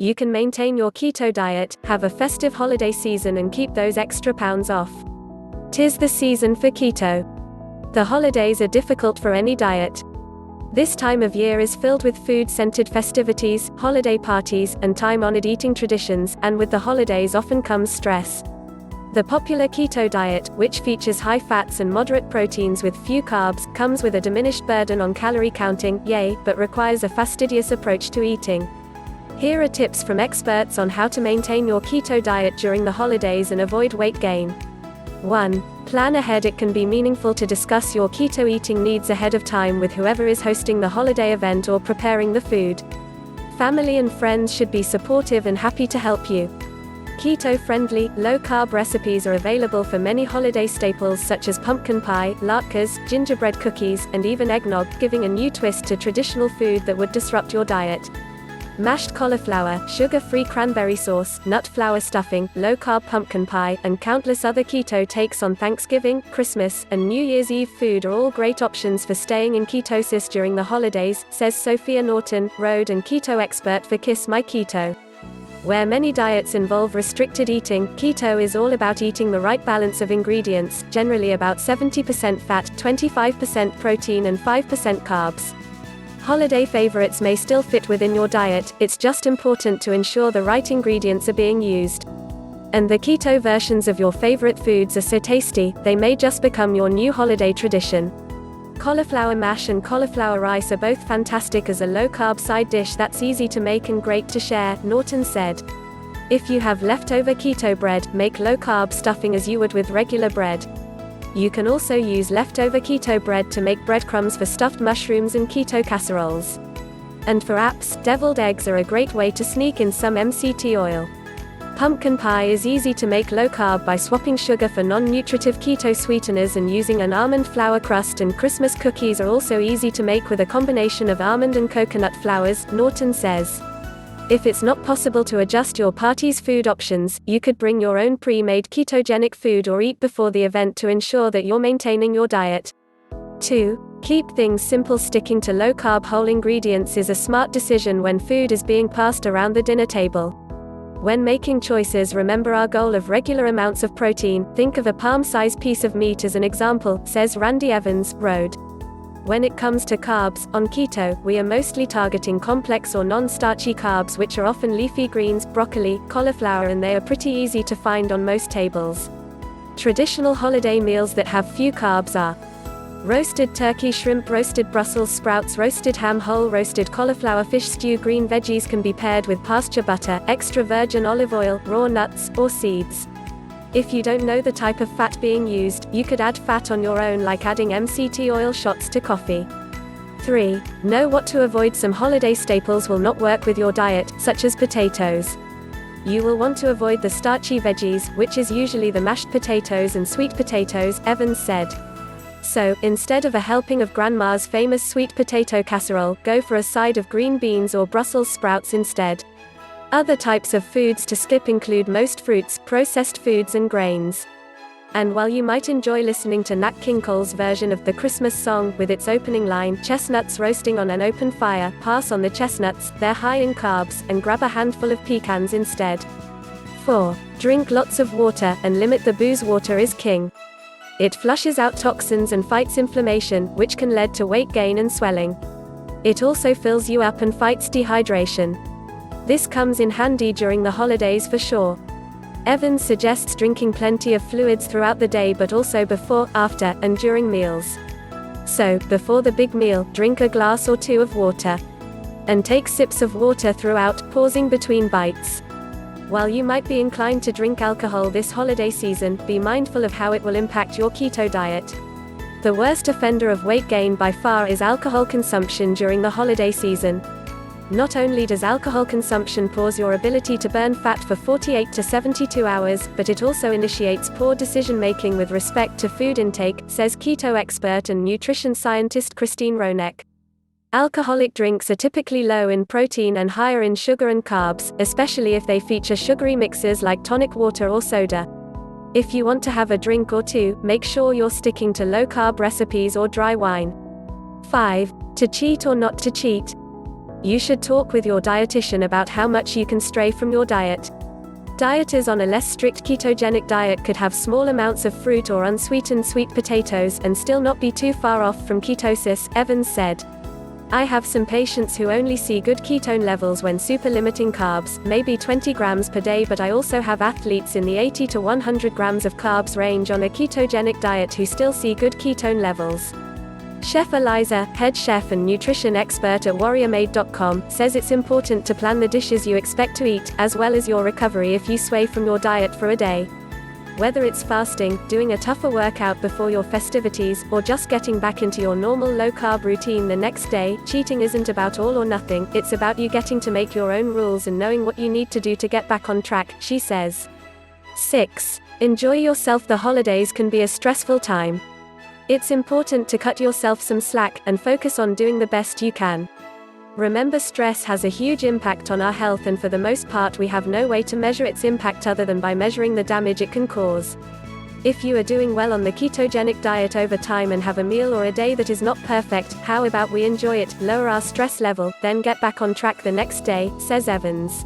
You can maintain your keto diet, have a festive holiday season and keep those extra pounds off. 'Tis the season for keto. The holidays are difficult for any diet. This time of year is filled with food-scented festivities, holiday parties, and time-honored eating traditions, and with the holidays often comes stress. The popular keto diet, which features high fats and moderate proteins with few carbs, comes with a diminished burden on calorie counting, yay, but requires a fastidious approach to eating. Here are tips from experts on how to maintain your keto diet during the holidays and avoid weight gain. 1. Plan ahead. It can be meaningful to discuss your keto eating needs ahead of time with whoever is hosting the holiday event or preparing the food. Family and friends should be supportive and happy to help you. Keto-friendly, low-carb recipes are available for many holiday staples such as pumpkin pie, latkes, gingerbread cookies, and even eggnog, giving a new twist to traditional food that would disrupt your diet. Mashed cauliflower, sugar-free cranberry sauce, nut flour stuffing, low-carb pumpkin pie, and countless other keto takes on Thanksgiving, Christmas, and New Year's Eve food are all great options for staying in ketosis during the holidays, says Sophia Norton, road and keto expert for Kiss My Keto. Where many diets involve restricted eating, keto is all about eating the right balance of ingredients, generally about 70% fat, 25% protein and 5% carbs. Holiday favorites may still fit within your diet, it's just important to ensure the right ingredients are being used. And the keto versions of your favorite foods are so tasty, they may just become your new holiday tradition. Cauliflower mash and cauliflower rice are both fantastic as a low-carb side dish that's easy to make and great to share, Norton said. If you have leftover keto bread, make low-carb stuffing as you would with regular bread. You can also use leftover keto bread to make breadcrumbs for stuffed mushrooms and keto casseroles. And for apps, deviled eggs are a great way to sneak in some MCT oil. Pumpkin pie is easy to make low-carb by swapping sugar for non-nutritive keto sweeteners and using an almond flour crust, and Christmas cookies are also easy to make with a combination of almond and coconut flours, Norton says. If it's not possible to adjust your party's food options, you could bring your own pre-made ketogenic food or eat before the event to ensure that you're maintaining your diet. 2. Keep things simple. Sticking to low-carb whole ingredients is a smart decision when food is being passed around the dinner table. When making choices, remember our goal of regular amounts of protein. Think of a palm-sized piece of meat as an example, says Randy Evans, road. When it comes to carbs, on keto, we are mostly targeting complex or non-starchy carbs, which are often leafy greens, broccoli, cauliflower, and they are pretty easy to find on most tables. Traditional holiday meals that have few carbs are roasted turkey, shrimp, roasted Brussels sprouts, roasted ham, whole roasted cauliflower, fish stew. Green veggies can be paired with pasture butter, extra virgin olive oil, raw nuts, or seeds. If you don't know the type of fat being used, you could add fat on your own, like adding MCT oil shots to coffee. 3. Know what to avoid. Some holiday staples will not work with your diet, such as potatoes. You will want to avoid the starchy veggies, which is usually the mashed potatoes and sweet potatoes, Evans said. So, instead of a helping of Grandma's famous sweet potato casserole, go for a side of green beans or Brussels sprouts instead. Other types of foods to skip include most fruits, processed foods and grains. And while you might enjoy listening to Nat King Cole's version of the Christmas song, with its opening line, "Chestnuts roasting on an open fire," pass on the chestnuts, they're high in carbs, and grab a handful of pecans instead. 4. Drink lots of water, and limit the booze. Water is king. It flushes out toxins and fights inflammation, which can lead to weight gain and swelling. It also fills you up and fights dehydration. This comes in handy during the holidays for sure. Evans suggests drinking plenty of fluids throughout the day, but also before, after, and during meals. So, before the big meal, drink a glass or two of water. And take sips of water throughout, pausing between bites. While you might be inclined to drink alcohol this holiday season, be mindful of how it will impact your keto diet. The worst offender of weight gain by far is alcohol consumption during the holiday season. Not only does alcohol consumption pause your ability to burn fat for 48 to 72 hours, but it also initiates poor decision-making with respect to food intake, says keto expert and nutrition scientist Christine Ronek. Alcoholic drinks are typically low in protein and higher in sugar and carbs, especially if they feature sugary mixes like tonic water or soda. If you want to have a drink or two, make sure you're sticking to low-carb recipes or dry wine. 5. To cheat or not to cheat. You should talk with your dietitian about how much you can stray from your diet. Dieters on a less strict ketogenic diet could have small amounts of fruit or unsweetened sweet potatoes and still not be too far off from ketosis, Evans said. I have some patients who only see good ketone levels when super-limiting carbs, maybe 20 grams per day, but I also have athletes in the 80 to 100 grams of carbs range on a ketogenic diet who still see good ketone levels. Chef Eliza, head chef and nutrition expert at warriormade.com, says it's important to plan the dishes you expect to eat, as well as your recovery if you sway from your diet for a day. Whether it's fasting, doing a tougher workout before your festivities, or just getting back into your normal low-carb routine the next day, cheating isn't about all or nothing, it's about you getting to make your own rules and knowing what you need to do to get back on track, she says. 6. Enjoy yourself. The holidays can be a stressful time. It's important to cut yourself some slack, and focus on doing the best you can. Remember, stress has a huge impact on our health, and for the most part we have no way to measure its impact other than by measuring the damage it can cause. If you are doing well on the ketogenic diet over time and have a meal or a day that is not perfect, how about we enjoy it, lower our stress level, then get back on track the next day, says Evans.